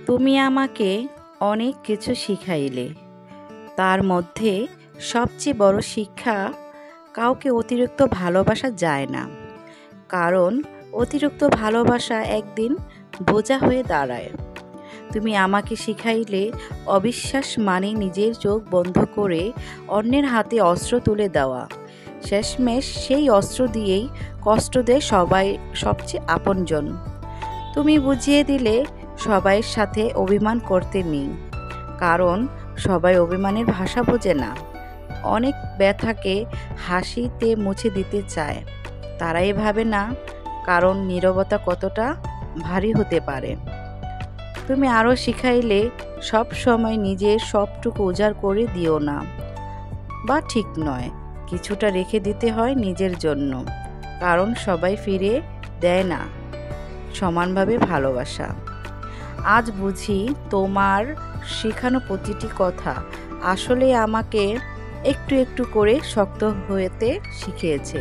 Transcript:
তুমি আমাকে অনেক কিছু শিখাইলে, তার মধ্যে সবচেয়ে বড় শিক্ষা কাউকে অতিরিক্ত ভালোবাসা যায় না। কারণ অতিরিক্ত ভালোবাসা একদিন বোঝা হয়ে দাঁড়ায়। তুমি আমাকে শিখাইলে অবিশ্বাস মানে নিজের চোখ বন্ধ করে অন্যের হাতে অস্ত্র তুলে দেওয়া। শেষমেশ সেই অস্ত্র দিয়েই কষ্ট দেয় সবাই, সবচেয়ে আপনজন। তুমি বুঝিয়ে দিলে সবাইয়ের সাথে অভিমান করতে নেই, কারণ সবাই অভিমানের ভাষা বোঝে না। অনেক ব্যথাকে হাসিতে মুছে দিতে চায়, তারাই ভাবে না কারণ নীরবতা কতটা ভারী হতে পারে। তুমি আরও শিখাইলে সব সময় নিজের সবটুকু উজাড় করে দিও না, বা ঠিক নয়, কিছুটা রেখে দিতে হয় নিজের জন্য, কারণ সবাই ফিরে দেয় না সমানভাবে ভালোবাসা। আজ বুঝি তোমার শেখানো প্রতিটি কথা আসলে আমাকে একটু একটু করে শক্ত হতে শিখিয়েছে।